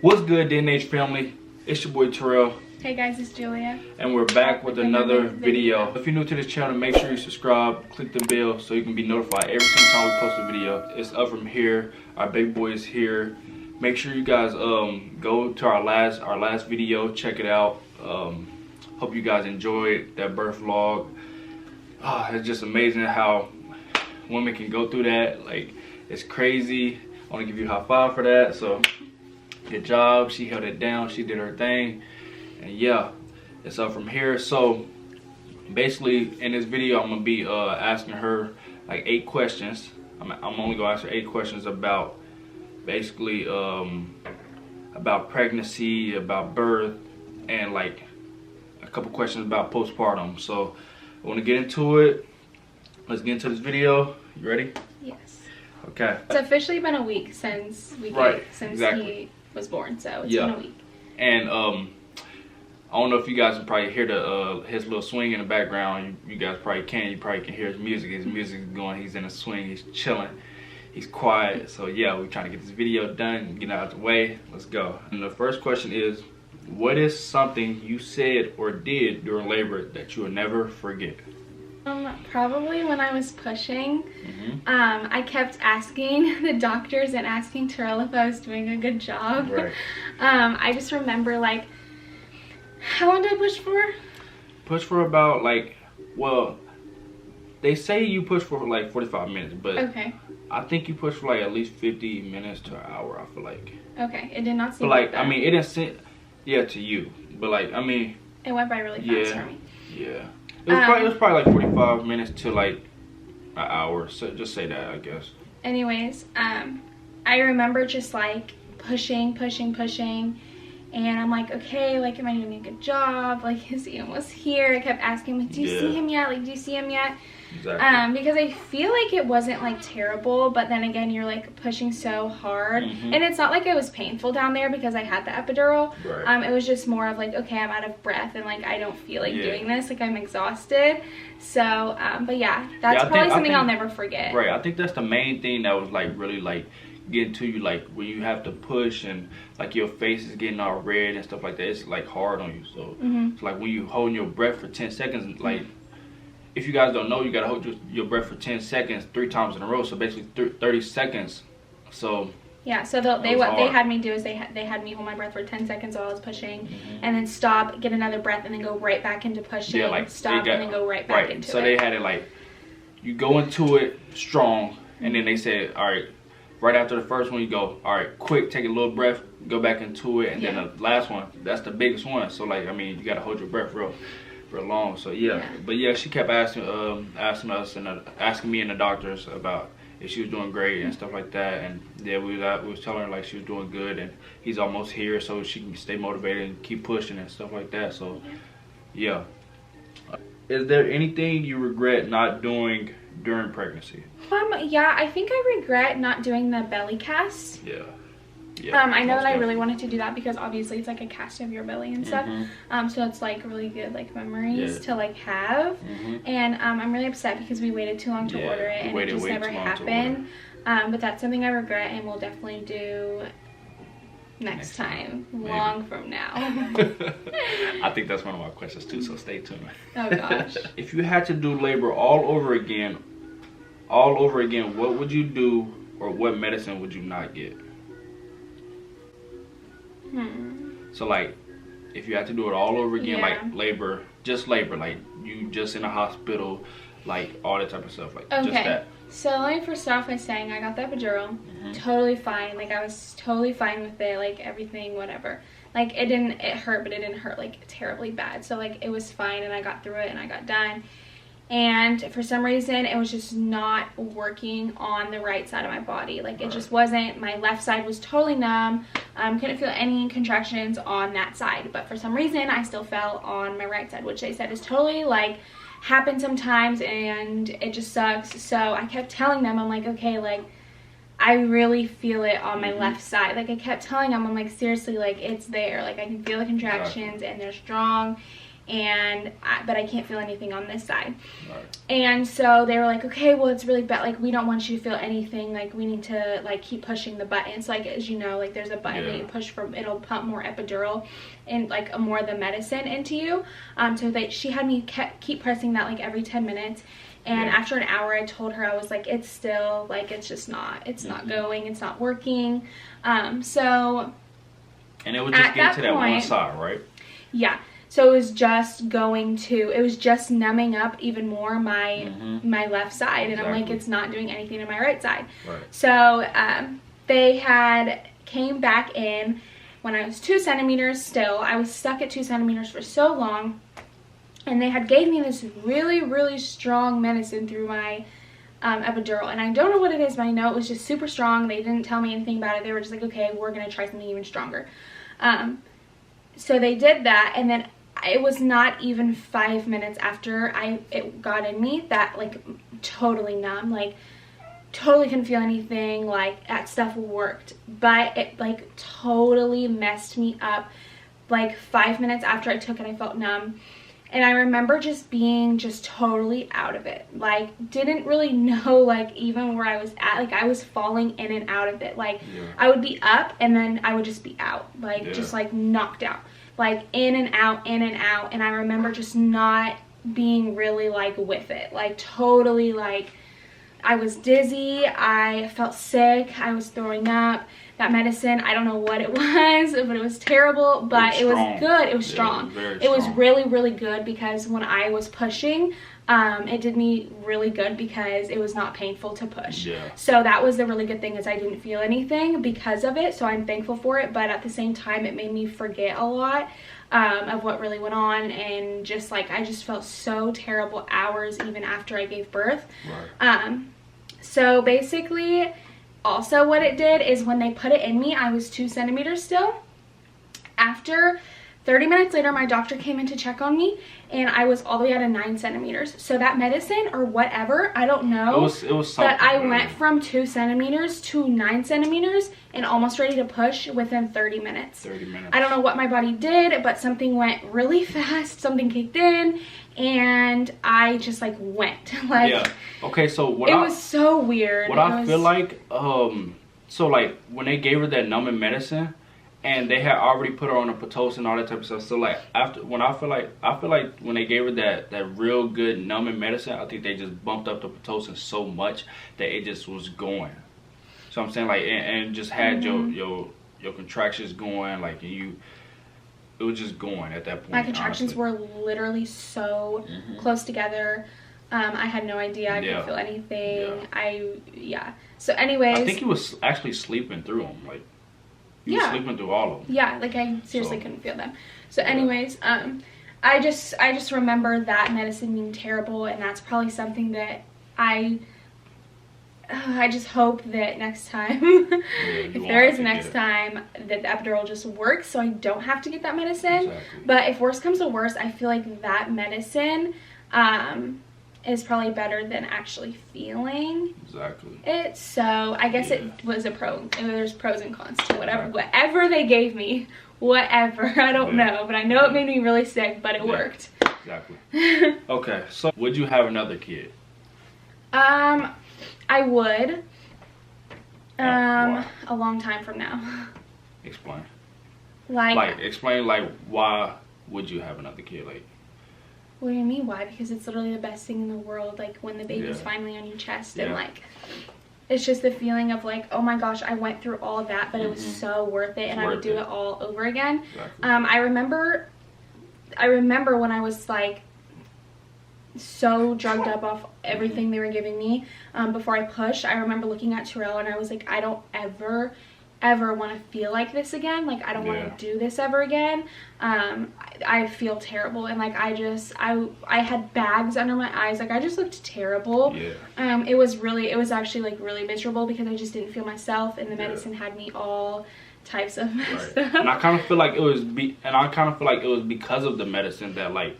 What's good, DNH family? It's your boy Terrell. Hey guys, it's Julia. And we're back with another video. If you're new to this channel, make sure you subscribe, click the bell so you can be notified every single time we post a video. It's up from here. Our baby boy is here. Make sure you guys go to our last video, check it out. Hope you guys enjoyed that birth vlog. It's just amazing how women can go through that. Like, it's crazy. I want to give you a high five for that. So good job. She held it down. She did her thing. And yeah, it's up from here. So basically in this video, I'm gonna be asking her like 8 questions. I'm only gonna ask her 8 questions about basically about pregnancy, about birth, and like a couple questions about postpartum. So I want to get into it. Let's get into this video. You ready? Yes. Okay. It's officially been a week since he was born, so it's been a week. And I don't know if you guys can probably hear the his little swing in the background. You guys probably can. You probably can hear his music. His music is going. He's in a swing. He's chilling. He's quiet. So yeah, we're trying to get this video done, get out of the way. Let's go. And the first question is, what is something you said or did during labor that you will never forget? Probably when I was pushing. I kept asking the doctors and asking Terrell if I was doing a good job. Right. I just remember, like, how long did I push for? Push for about, like, well, they say you push for like 45 minutes, but okay, I think you push for like at least 50 minutes to an hour, I feel like. Okay, it did not seem but like that. I mean, it didn't seem, yeah, to you, but like, I mean, it went by really fast for me. Yeah, it was probably like 45 minutes to like an hour, so just say that, I guess. Anyways, I remember just like pushing, and I'm like, okay, like, am I doing a good job? Like, is he almost here? I kept asking, like, do you see him yet? Like, do you see him yet? Exactly. Because I feel like it wasn't like terrible, but then again, you're like pushing so hard, and it's not like it was painful down there because I had the epidural. Right. It was just more of like, okay, I'm out of breath and like I don't feel like doing this, like I'm exhausted. So but yeah, that's probably something I'll never forget. Right. I think that's the main thing that was like really like getting to you, like when you have to push and like your face is getting all red and stuff like that. It's like hard on you. So it's like when you holding your breath for 10 seconds, like, if you guys don't know, you gotta hold your breath for 10 seconds 3 times in a row, so basically 30 seconds. So yeah, so what they had me do is they had me hold my breath for 10 seconds while I was pushing, and then stop, get another breath, and then go right back into pushing. Yeah, like stop and then go right back into it. So they had it like, you go into it strong, and then they said, all right, right after the first one, you go, all right, quick, take a little breath, go back into it, and then the last one, that's the biggest one. So like, I mean, you gotta hold your breath real long. So yeah. But yeah, she kept asking us and asking me and the doctors about if she was doing great and stuff like that. And yeah, we was telling her like she was doing good and he's almost here, so she can stay motivated and keep pushing and stuff like that. So yeah. Is there anything you regret not doing during pregnancy? Yeah, I think I regret not doing the belly cast. Yeah. I know that I really wanted to do that because obviously it's like a cast of your belly and stuff. So it's like really good like memories to like have. And I'm really upset because we waited too long to order it and it just never happened. But that's something I regret and we'll definitely do next time, long from now. I think that's one of my questions too, so stay tuned. Oh gosh. If you had to do labor all over again, what would you do, or what medicine would you not get? So like, if you had to do it all over again, like labor, like you just in a hospital, like all that type of stuff, like just that. So let me first off by saying I got the epidural, totally fine. Like I was totally fine with it, like everything, whatever. Like it hurt, but it didn't hurt like terribly bad. So like it was fine and I got through it and I got done. And for some reason it was just not working on the right side of my body. Like it just wasn't. My left side was totally numb. Couldn't feel any contractions on that side, but for some reason I still felt on my right side, which they said is totally like happens sometimes and it just sucks. So I kept telling them, I'm like, okay, like I really feel it on my left side. Like I kept telling them, I'm like, seriously, like it's there, like I can feel the contractions and they're strong. but I can't feel anything on this side. Right. And so they were like, okay, well, it's really bad, like we don't want you to feel anything, like we need to like keep pushing the buttons, like as you know, like there's a button that you push from, it'll pump more epidural and like more of the medicine into you. So she had me keep pressing that like every 10 minutes. And after an hour, I told her, I was like, it's still like, it's just not, it's not going, it's not working. So and it would just get to that one side, right? Yeah. So it was just it was just numbing up even more my left side. And I'm like, it's not doing anything to my right side. Right. So they came back in when I was 2 centimeters still. I was stuck at 2 centimeters for so long. And they had gave me this really, really strong medicine through my epidural. And I don't know what it is, but I know it was just super strong. They didn't tell me anything about it. They were just like, okay, we're going to try something even stronger. So they did that, and then it was not even 5 minutes after it got in me that like totally numb, like totally couldn't feel anything, like that stuff worked, but it like totally messed me up. Like 5 minutes after I took it, I felt numb, and I remember just being just totally out of it, like didn't really know like even where I was at, like I was falling in and out of it, like I would be up and then I would just be out, like just like knocked out, like in and out, and I remember just not being really like with it, like totally like I was dizzy, I felt sick, I was throwing up. That medicine, I don't know what it was, but it was terrible, but it was good. It was strong. It was really, really good because when I was pushing, it did me really good because it was not painful to push. So that was the really good thing, is I didn't feel anything because of it, so I'm thankful for it. But at the same time, it made me forget a lot of what really went on, and just like I just felt so terrible hours even after I gave birth. So basically, also what it did is when they put it in me, I was 2 centimeters still. After 30 minutes later, my doctor came in to check on me, and I was all the way at 9 centimeters. So that medicine or whatever, I don't know. It was but I went from 2 centimeters to 9 centimeters and almost ready to push within 30 minutes. 30 minutes. I don't know what my body did, but something went really fast. Something kicked in, and I just like went. Like, okay, so it was so weird. I feel like, so like when they gave her that numbing medicine, and they had already put her on a Pitocin and all that type of stuff. So like I feel like when they gave her that real good numbing medicine, I think they just bumped up the Pitocin so much that it just was going. So I'm saying like and just had your contractions going, like it was just going at that point. My contractions were literally so close together. I had no idea. I couldn't feel anything. So anyways, I think he was actually sleeping through them, like. You were sleeping through all of them. Yeah, like I seriously couldn't feel them. So anyways, I just remember that medicine being terrible, and that's probably something that I just hope that next time, if there is next time, that the epidural just works so I don't have to get that medicine. But if worse comes to worse, I feel like that medicine is probably better than actually feeling it. So I guess it was a pro. And there's pros and cons to whatever they gave me. Whatever, I don't know, but I know it made me really sick, but it worked. Okay, so would you have another kid? I would. A long time from now. Explain. Explain why would you have another kid? Like, what do you mean why? Because it's literally the best thing in the world, like when the baby's finally on your chest, and like it's just the feeling of like, oh my gosh, I went through all of that, but it was so worth it, and I would do it all over again. I remember when I was like so drugged up off everything they were giving me before I pushed. I remember looking at Terrell, and I was like, I don't ever want to feel like this again. Like I don't want to do this ever again. I feel terrible, and like I had bags under my eyes, like I just looked terrible. It was actually like really miserable because I just didn't feel myself, and the medicine had me all types of messed up. And I kind of feel like it was because of the medicine that like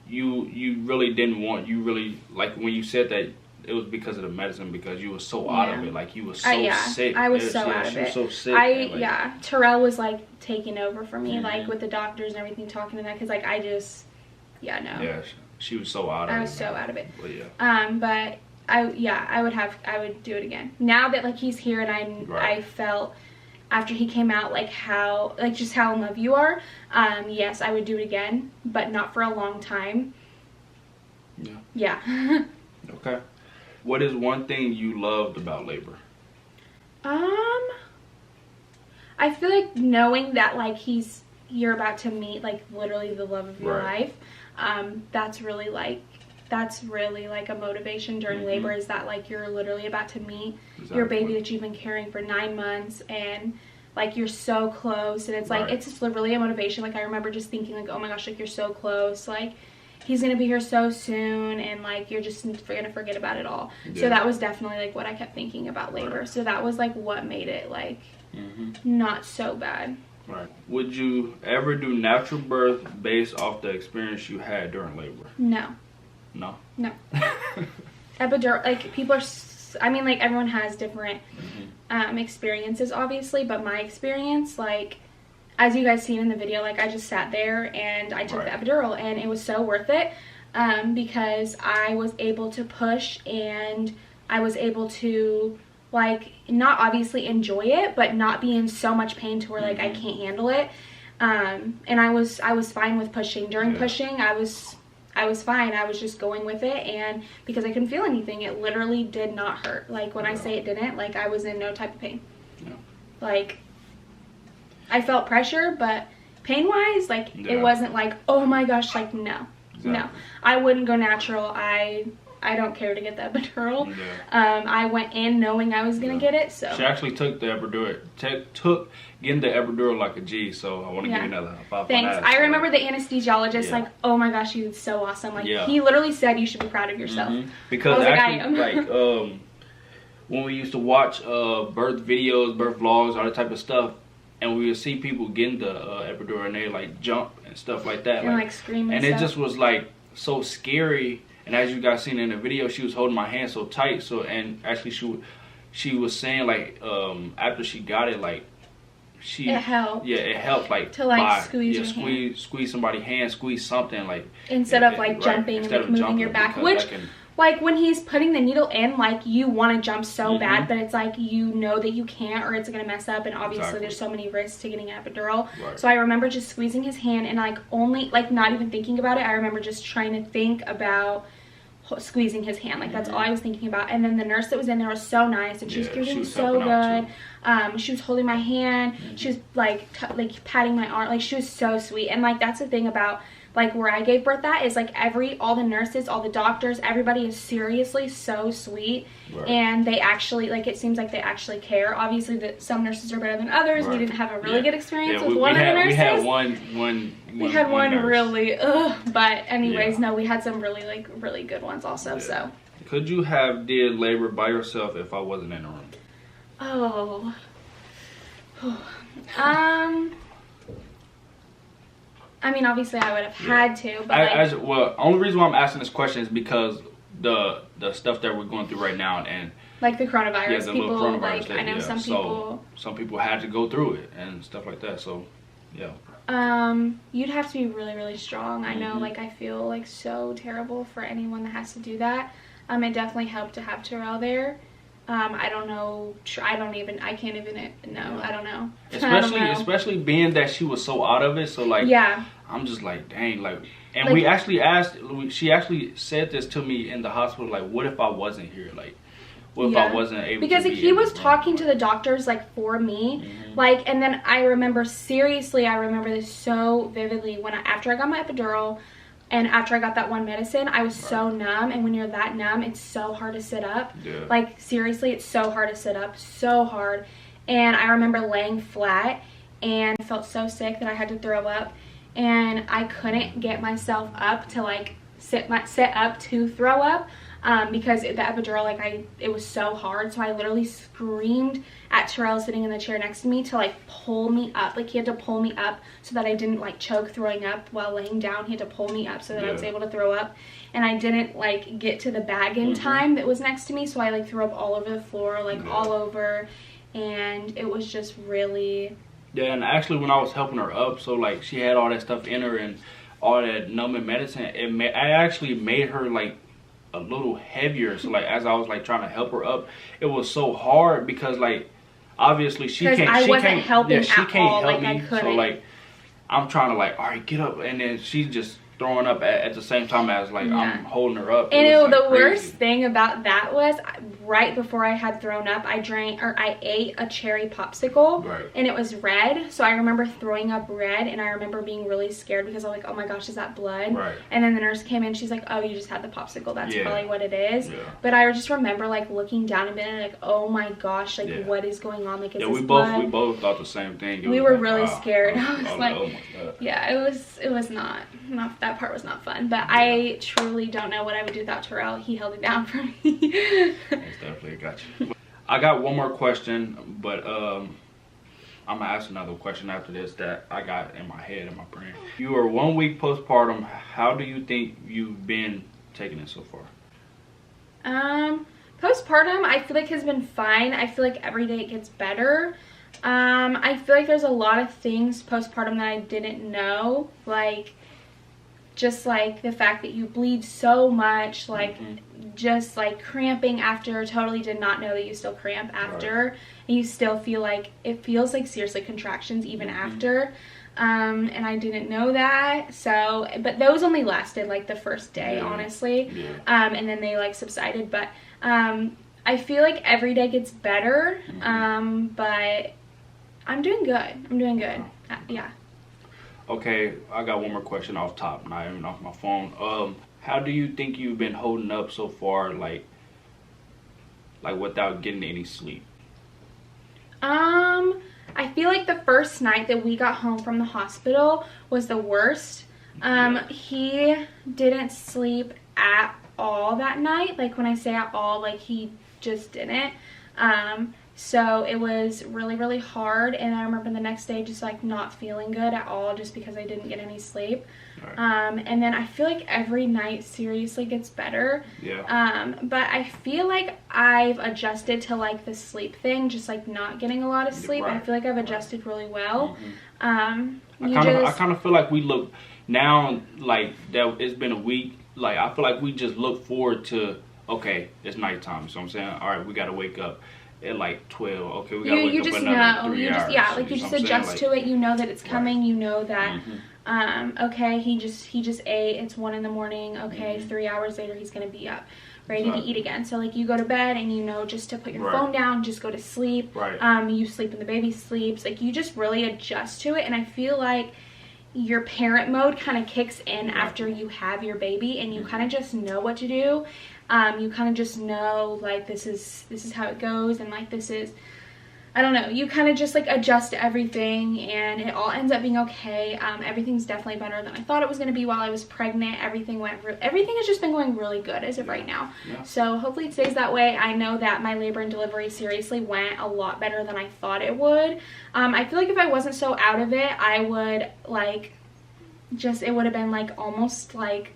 you really didn't want, you really, like when you said that it was because of the medicine, because you were so out of it, like you were so sick. I was so out of it. Was so sick. Terrell was like taking over for me, like with the doctors and everything, talking to that, because like I just, yeah, she was so out of it. I was so out of it. Well, but I would do it again now that like he's here, and I felt after he came out like just how in love you are. Yes, I would do it again, but not for a long time. Yeah. Okay. What is one thing you loved about labor? I feel like knowing that like you're about to meet like literally the love of your life. That's really like a motivation during labor, is that like you're literally about to meet your baby that you've been carrying for 9 months, and like you're so close, and it's like it's just really a motivation. Like I remember just thinking like, oh my gosh, like you're so close, like he's gonna be here so soon, and like you're just gonna forget about it all. So that was definitely like what I kept thinking about labor. So that was like what made it like not so bad. Would you ever do natural birth based off the experience you had during labor? No. Epidural, like people are, I mean like everyone has different experiences obviously, but my experience, like as you guys seen in the video, like I just sat there and I took the epidural, and it was so worth it, because I was able to push, and I was able to like not obviously enjoy it, but not be in so much pain to where like I can't handle it. And I was fine with pushing. During pushing, I was fine. I was just going with it, and because I couldn't feel anything, it literally did not hurt. Like when I say it didn't, like I was in no type of pain. Like I felt pressure, but pain wise, like it wasn't like, oh my gosh, like no. I wouldn't go natural. I don't care to get the epidural. I went in knowing I was gonna get it. So she actually took the epidural. Took getting the epidural like a G. So I want to give you another 5. Thanks. I remember the anesthesiologist like, oh my gosh, he was so awesome. Like he literally said you should be proud of yourself. Because actually, I am. Like when we used to watch birth videos, birth vlogs, all that type of stuff, and we would see people getting the epidural, and they like jump and stuff like that, and like scream and it just was like so scary. And as you guys seen in the video, she was holding my hand so tight. So, and actually she was saying like after she got it, like it helped. Yeah, it helped like to like squeeze somebody's hand, squeeze something like instead of like jumping and like moving your back, which like when he's putting the needle in, like you want to jump so bad, but it's like you know that you can't, or it's gonna mess up, and obviously there's so many risks to getting an epidural. So I remember just squeezing his hand, and like only like not even thinking about it. I remember just trying to think about squeezing his hand, like that's all I was thinking about. And then the nurse that was in there was so nice, and she was doing so good. She was holding my hand, she was like patting my arm, like she was so sweet. And like that's the thing about like where I gave birth at, is like all the nurses, all the doctors, everybody is seriously so sweet. And they actually, like, it seems like they actually care. Obviously that some nurses are better than others. We didn't have a really good experience with one of the nurses. We had one really but anyways, no, we had some really good ones also. So could you have did labor by yourself if I wasn't in the room? I mean, obviously I would have had to, but well, only reason why I'm asking this question is because the stuff that we're going through right now, and like the coronavirus, the people coronavirus like that, I know some people had to go through it and stuff like that. So you'd have to be really strong. I know, like I feel like so terrible for anyone that has to do that. It definitely helped to have Terrell there. I don't know. I can't even know. I don't know. Especially being that she was so out of it. So like, I'm just like, dang, like, and like, we actually asked. She actually said this to me in the hospital. Like, what if I wasn't here? Like, what if I wasn't able? Because to like, he was talking to the doctors like for me, like, and then I remember this so vividly when after I got my epidural. And after I got that one medicine, I was so numb. And when you're that numb, it's so hard to sit up. Like, seriously, it's so hard to sit up. So hard. And I remember laying flat and felt so sick that I had to throw up. And I couldn't get myself up to, like, sit up to throw up. because the epidural, like it was so hard. So I literally screamed at Terrell sitting in the chair next to me to like pull me up. Like he had to pull me up so that I didn't like choke throwing up while laying down. He had to pull me up so that I was able to throw up. And I didn't like get to the bag in time that was next to me, so I like threw up all over the floor, like all over, and it was just really. Yeah, and actually when I was helping her up, so like she had all that stuff in her and all that numbing medicine, I actually made her like a little heavier. So like as I was like trying to help her up, it was so hard because like obviously she can't help me. So like I'm trying to like, all right, get up, and then she's just throwing up at the same time as like I'm holding her up. And the worst thing about that was right before I had thrown up, I ate a cherry popsicle, and it was red. So I remember throwing up red, and I remember being really scared because I'm like, oh my gosh, is that blood? And then the nurse came in, she's like, oh, you just had the popsicle, that's probably what it is. But I just remember like looking down a bit and like, oh my gosh, like what is going on? Like, is this blood? We both thought the same thing. We were really scared. I was like, oh my God. Yeah, it was not that part was not fun, but I truly don't know what I would do without Terrell. He held it down for me. That's definitely got you. I got one more question, but I'm gonna ask another question after this that I got in my head, in my brain. You are 1 week postpartum. How do you think you've been taking it so far? Postpartum, I feel like has been fine. I feel like every day it gets better. I feel like there's a lot of things postpartum that I didn't know, like just like the fact that you bleed so much, like just like cramping after. Totally did not know that you still cramp after, and you still feel like it feels like seriously contractions even after. And I didn't know that. So, but those only lasted like the first day, honestly. And then they like subsided. But I feel like every day gets better. But I'm doing good. I'm doing good. Yeah. Okay, I got one more question off top, not even off my phone. How do you think you've been holding up so far, like without getting any sleep? I feel like the first night that we got home from the hospital was the worst. He didn't sleep at all that night. Like when I say at all, like he just didn't. So it was really, really hard, and I remember the next day just like not feeling good at all just because I didn't get any sleep. And then I feel like every night seriously gets better. But I feel like I've adjusted to like the sleep thing, just like not getting a lot of sleep. I feel like I've adjusted really well. I kind of feel like we look now, like that it's been a week, like I feel like we just look forward to, okay, it's nighttime, so I'm saying, all right, we got to wake up at like 12. Okay, we gotta wake up another 3 hours. You just adjust to it. You know that it's coming. You know that okay, he just ate, it's 1 in the morning. Okay, 3 hours later he's gonna be up ready to eat again. So like you go to bed and you know just to put your phone down, just go to sleep. You sleep and the baby sleeps. Like you just really adjust to it, and I feel like your parent mode kind of kicks in after you have your baby, and you kind of just know what to do. You kind of just know like this is how it goes, and like this is, I don't know, you kind of just like adjust to everything, and it all ends up being okay. Everything's definitely better than I thought it was going to be while I was pregnant. Everything has just been going really good as of right now. So hopefully it stays that way. I know that my labor and delivery seriously went a lot better than I thought it would. I feel like if I wasn't so out of it, I would like just, it would have been like almost like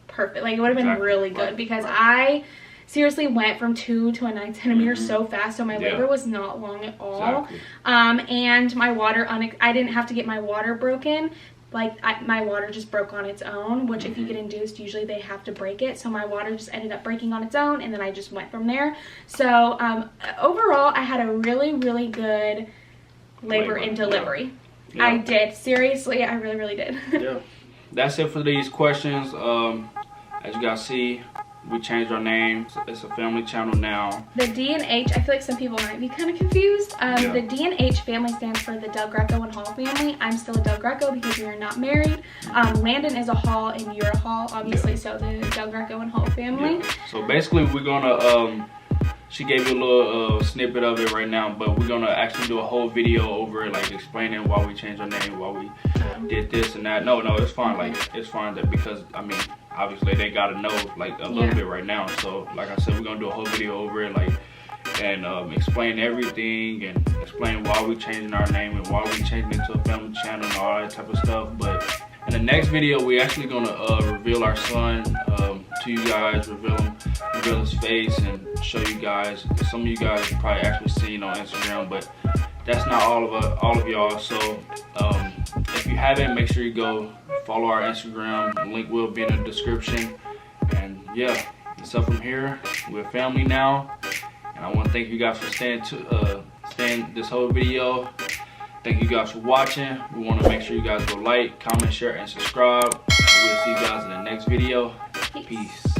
perfect. Like it would have been really good because I seriously went from 2 to a 9 centimeter so fast, so my labor was not long at all. And my water, I didn't have to get my water broken. Like my water just broke on its own, which if you get induced, usually they have to break it. So my water just ended up breaking on its own, and then I just went from there. So overall, I had a really, really good labor and delivery. I did. Seriously, I really, really did. That's it for these questions. As you guys see, we changed our name. It's a family channel now. The D and H, I feel like some people might be kind of confused. The D and H family stands for the Del Greco and Hall family. I'm still a Del Greco because we are not married. Landen is a Hall and you're a Hall, obviously, so the Del Greco and Hall family. So basically, we're gonna, she gave you a little snippet of it right now, but we're gonna actually do a whole video over it, like explaining why we changed our name, why we did this and that. No, it's fine. Like it's fine that because I mean obviously they gotta know like a little bit right now. So like I said, we're gonna do a whole video over it, like, and explain everything and explain why we changing our name and why we changing it to a family channel and all that type of stuff. But in the next video, we actually gonna reveal our son to you guys, reveal his face, and show you guys. Some of you guys probably actually seen on Instagram, but that's not all of y'all. So if you haven't, make sure you go follow our Instagram. The link will be in the description. And yeah, it's up from here. We're family now, and I want to thank you guys for staying this whole video. Thank you guys for watching. We want to make sure you guys go like, comment, share, and subscribe. We'll see you guys in the next video. Peace.